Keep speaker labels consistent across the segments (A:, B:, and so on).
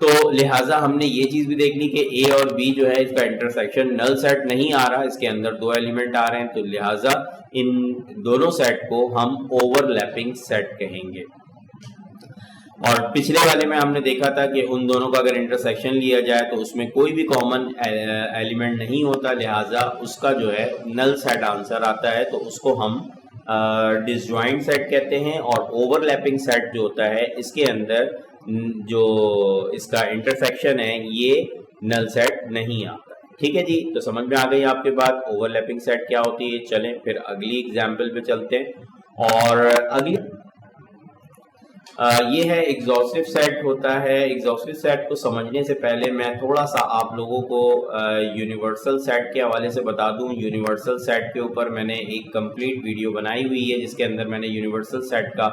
A: تو لہٰذا ہم نے یہ چیز بھی دیکھ لی کہ اے اور بی جو ہے اس کا انٹرسیکشن نل سیٹ نہیں آ رہا, اس کے اندر دو ایلیمنٹ آ رہے ہیں, تو لہٰذا ان دونوں سیٹ کو ہم اوور لیپنگ سیٹ کہیں گے. اور پچھلے والے میں ہم نے دیکھا تھا کہ ان دونوں کا اگر انٹرسیکشن لیا جائے تو اس میں کوئی بھی کامن ایلیمنٹ نہیں ہوتا, لہٰذا اس کا جو ہے نل سیٹ آنسر آتا ہے, تو اس کو ہم ڈس جوائنٹ سیٹ کہتے ہیں. اور اوور لیپنگ سیٹ جو ہوتا ہے اس کے اندر جو اس کا انٹرسیکشن ہے یہ نل سیٹ نہیں آتا. ٹھیک ہے جی, تو سمجھ میں آ گئی آپ کے بات اوور لیپنگ سیٹ کیا ہوتی ہے. چلیں پھر اگلی اگزامپل پہ چلتے ہیں. اور اگلی یہ ہے ایگزاسٹو سیٹ ہوتا ہے. ایگزاسٹو سیٹ کو سمجھنے سے پہلے میں تھوڑا سا آپ لوگوں کو یونیورسل سیٹ کے حوالے سے بتا دوں. یونیورسل سیٹ کے اوپر میں نے ایک کمپلیٹ ویڈیو بنائی ہوئی ہے جس کے اندر میں نے یونیورسل سیٹ کا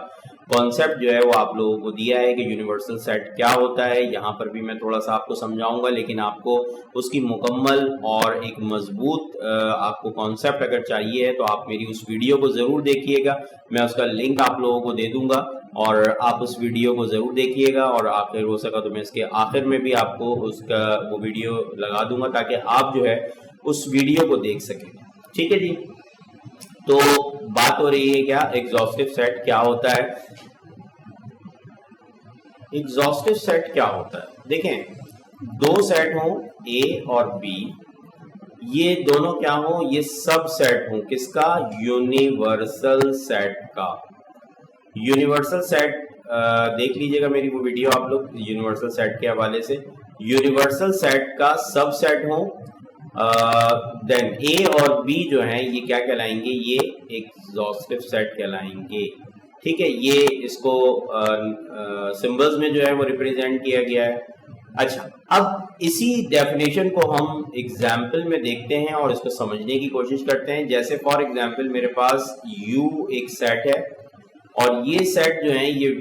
A: کانسیپٹ جو ہے وہ آپ لوگوں کو دیا ہے کہ یونیورسل سیٹ کیا ہوتا ہے. یہاں پر بھی میں تھوڑا سا آپ کو سمجھاؤں گا, لیکن آپ کو اس کی مکمل اور ایک مضبوط آپ کو کانسیپٹ اگر چاہیے ہے تو آپ میری اس ویڈیو کو ضرور دیکھیے گا. میں اس کا لنک آپ لوگوں کو دے دوں گا اور آپ اس ویڈیو کو ضرور دیکھیے گا. اور آخر ہو سکا تو میں اس کے آخر میں بھی آپ کو اس کا وہ ویڈیو لگا دوں گا تاکہ آپ جو ہے اس ویڈیو کو دیکھ سکیں. ٹھیک ہے جی, تو بات ہو رہی ہے کیا ایگزاسٹو سیٹ کیا ہوتا ہے. ایگزاسٹو سیٹ کیا ہوتا ہے, دیکھیں دو سیٹ ہوں اے اور بی, یہ دونوں کیا ہوں, یہ سب سیٹ ہوں کس کا, یونیورسل سیٹ کا. یونیورسل سیٹ دیکھ لیجئے گا میری وہ ویڈیو آپ لوگ یونیورسل سیٹ کے حوالے سے. یونیورسل سیٹ کا سب سیٹ ہوں, دین اے اور بی جو ہیں یہ کیا کہلائیں گے, یہ ایگزاسٹو سیٹ کہلائیں گے. ٹھیک ہے, یہ اس کو سمبلز میں جو ہے وہ ریپریزینٹ کیا گیا ہے. اچھا, اب اسی ڈیفینیشن کو ہم ایگزامپل میں دیکھتے ہیں اور اس کو سمجھنے کی کوشش کرتے ہیں. جیسے فار ایگزامپل میرے پاس یو ایک سیٹ ہے اور یہ سیٹ جو ہیں یہ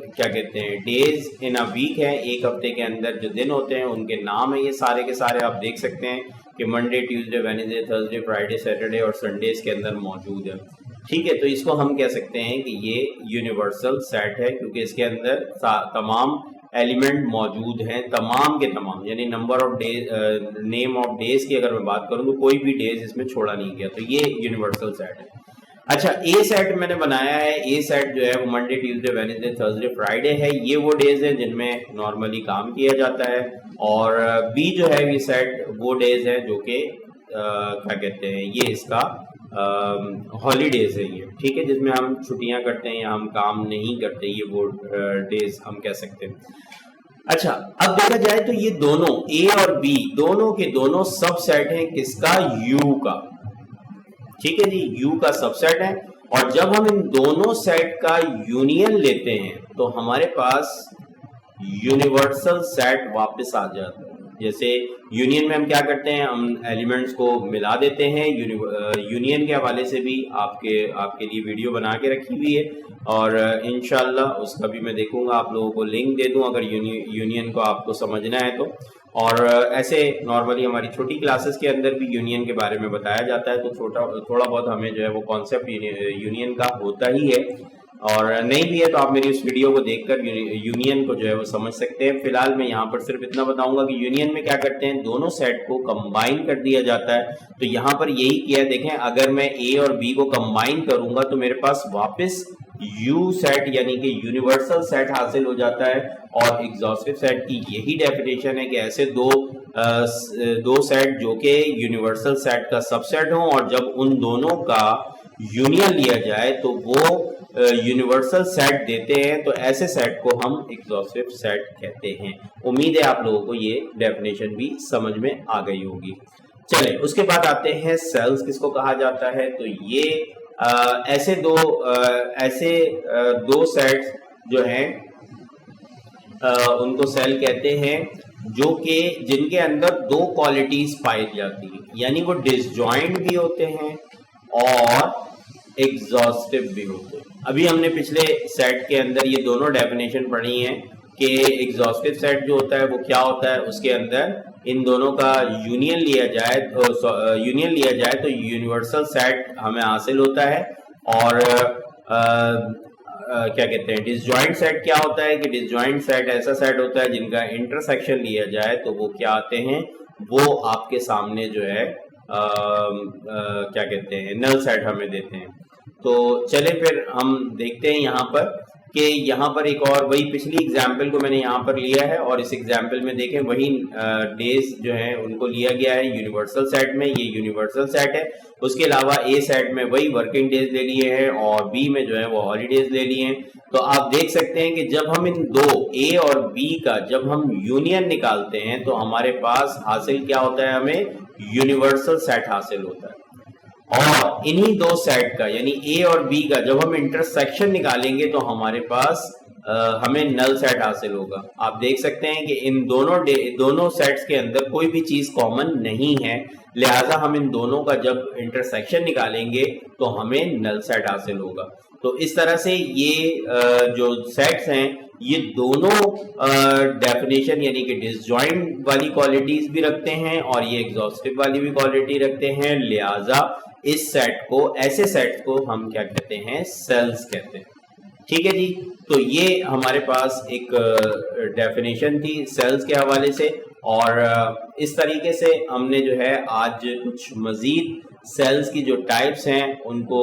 A: کیا کہتے ہیں ڈیز ان اے ویک ہے. ایک ہفتے کے اندر جو دن ہوتے ہیں ان کے نام ہیں یہ سارے کے سارے. آپ دیکھ سکتے ہیں کہ Monday, Tuesday, Wednesday, Thursday, Friday, Saturday اور سنڈے اس کے اندر موجود ہے. ٹھیک ہے, تو اس کو ہم کہہ سکتے ہیں کہ یہ یونیورسل سیٹ ہے کیونکہ اس کے اندر تمام ایلیمنٹ موجود ہیں, تمام کے تمام, یعنی number of days, name of days کی اگر میں بات کروں تو کوئی بھی ڈیز اس میں چھوڑا نہیں گیا, تو یہ یونیورسل سیٹ ہے. اچھا, اے سیٹ میں نے بنایا ہے. اے سیٹ جو ہے وہ Monday, Tuesday, Wednesday, Thursday, Friday ہے. یہ وہ ڈیز ہیں جن میں نارملی کام کیا جاتا ہے. اور بی جو ہے یہ سیٹ وہ ڈیز ہے جو کہ کیا کہتے ہیں یہ اس کا ہالیڈیز ہے یہ. ٹھیک ہے, جس میں ہم چھٹیاں کرتے ہیں یا ہم کام نہیں کرتے, یہ وہ ڈیز ہم کہہ سکتے ہیں. اچھا, اب دیکھا جائے تو یہ دونوں اے اور بی دونوں کے دونوں سب سیٹ ہیں کس کا, یو کا. ٹھیک ہے جی, یو کا سب سیٹ ہے. اور جب ہم ان دونوں سیٹ کا یونین لیتے ہیں تو ہمارے پاس یونیورسل سیٹ واپس آ جاتا ہے. جیسے یونین میں ہم کیا کرتے ہیں, ہم ایلیمنٹس کو ملا دیتے ہیں. یونین کے حوالے سے بھی آپ کے لیے ویڈیو بنا کے رکھی ہوئی ہے اور انشاءاللہ اس کا بھی میں دیکھوں گا, آپ لوگوں کو لنک دے دوں اگر یونین کو آپ کو سمجھنا ہے تو. اور ایسے نارملی ہماری چھوٹی کلاسز کے اندر بھی یونین کے بارے میں بتایا جاتا ہے, تو تھوڑا بہت ہمیں جو ہے وہ کانسیپٹ یونین کا ہوتا ہی ہے. اور نہیں بھی ہے تو آپ میری اس ویڈیو کو دیکھ کر یونین کو جو ہے وہ سمجھ سکتے ہیں. فی الحال میں یہاں پر صرف اتنا بتاؤں گا کہ یونین میں کیا کرتے ہیں, دونوں سیٹ کو کمبائن کر دیا جاتا ہے. تو یہاں پر یہی کیا ہے, دیکھیں اگر میں اے اور بی کو کمبائن کروں گا تو میرے پاس واپس یو سیٹ یعنی کہ یونیورسل سیٹ حاصل ہو جاتا ہے. اور ایگزاسٹو سیٹ کی یہی ڈیفینیشن ہے کہ ایسے دو سیٹ جو کہ یونیورسل سیٹ کا سب سیٹ ہوں اور جب ان دونوں کا یونین لیا جائے تو وہ یونیورسل سیٹ دیتے ہیں, تو ایسے سیٹ کو ہم ایگزاسٹو سیٹ کہتے ہیں. امید ہے آپ لوگوں کو یہ ڈیفینیشن بھی سمجھ میں آ گئی ہوگی. چلیں اس کے بعد آتے ہیں سیلز کس کو کہا جاتا ہے. تو یہ ایسے دو سیٹس جو ہیں ان کو سیل کہتے ہیں جو کہ جن کے اندر دو کوالٹیز پائی جاتی ہیں, یعنی وہ ڈس جوائنٹ بھی ہوتے ہیں اور ایگزاسٹو بھی ہوتے ہیں. ابھی ہم نے پچھلے سیٹ کے اندر یہ دونوں ڈیفینیشن پڑھی ہیں کہ ایگزاسٹو سیٹ جو ہوتا ہے وہ کیا ہوتا ہے, اس کے اندر ان دونوں کا یونین لیا جائے تو یونیورسل سیٹ ہمیں حاصل ہوتا ہے. اور کیا کہتے ہیں ڈسجوائنٹ سیٹ کیا ہوتا ہے کہ ڈسجوائنٹ سیٹ ایسا سیٹ ہوتا ہے جن کا انٹرسیکشن لیا جائے تو وہ کیا آتے ہیں, وہ آپ کے سامنے جو ہے کیا کہتے ہیں نل سیٹ ہمیں دیتے ہیں. تو چلے پھر ہم دیکھتے ہیں یہاں پر کہ یہاں پر ایک اور وہی پچھلی ایگزامپل کو میں نے یہاں پر لیا ہے, اور اس ایگزامپل میں دیکھیں وہی ڈیز جو ہیں ان کو لیا گیا ہے یونیورسل سیٹ میں, یہ یونیورسل سیٹ ہے. اس کے علاوہ اے سیٹ میں وہی ورکنگ ڈیز لے لیے ہیں اور بی میں جو ہے وہ ہالیڈیز لے لیے ہیں. تو آپ دیکھ سکتے ہیں کہ جب ہم ان دو اے اور بی کا جب ہم یونین نکالتے ہیں تو ہمارے پاس حاصل کیا ہوتا ہے, ہمیں یونیورسل سیٹ حاصل ہوتا ہے. اور انہی دو سیٹ کا یعنی اے اور بی کا جب ہم انٹرسیکشن نکالیں گے تو ہمارے پاس ہمیں نل سیٹ حاصل ہوگا. آپ دیکھ سکتے ہیں کہ ان دونوں سیٹس کے اندر کوئی بھی چیز کامن نہیں ہے, لہٰذا ہم ان دونوں کا جب انٹرسیکشن نکالیں گے تو ہمیں نل سیٹ حاصل ہوگا. تو اس طرح سے یہ جو سیٹس ہیں یہ دونوں ڈیفینیشن یعنی کہ ڈسجوائنٹ والی کوالٹیز بھی رکھتے ہیں اور یہ ایگزاسٹو والی بھی کوالٹی رکھتے ہیں. لہٰذا اس سیٹ کو, ایسے سیٹ کو ہم کیا کہتے ہیں, سیلز کہتے ہیں. ٹھیک ہے جی, تو یہ ہمارے پاس ایک ڈیفینیشن تھی سیلز کے حوالے سے, اور اس طریقے سے ہم نے جو ہے آج کچھ مزید سیلز کی جو ٹائپس ہیں ان کو,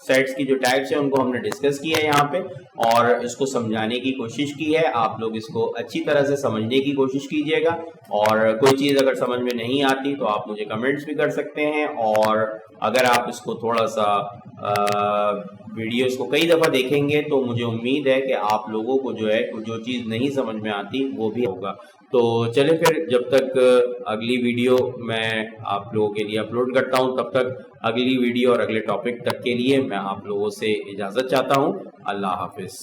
A: سیٹس کی جو ٹائپس ہیں ان کو ہم نے ڈسکس کیا ہے یہاں پہ, اور اس کو سمجھانے کی کوشش کی ہے. آپ لوگ اس کو اچھی طرح سے سمجھنے کی کوشش کیجیے گا, اور کوئی چیز اگر سمجھ میں نہیں آتی تو آپ مجھے کمنٹس بھی کر سکتے ہیں, اور اگر آپ اس کو تھوڑا سا ویڈیوز کو کئی دفعہ دیکھیں گے تو مجھے امید ہے کہ آپ لوگوں کو جو ہے جو چیز نہیں سمجھ میں آتی وہ بھی ہوگا. تو چلیں پھر جب تک اگلی ویڈیو میں آپ لوگوں کے لیے اپلوڈ کرتا ہوں تب تک اگلی ویڈیو اور اگلے ٹاپک تک کے لیے میں آپ لوگوں سے اجازت چاہتا ہوں. اللہ حافظ.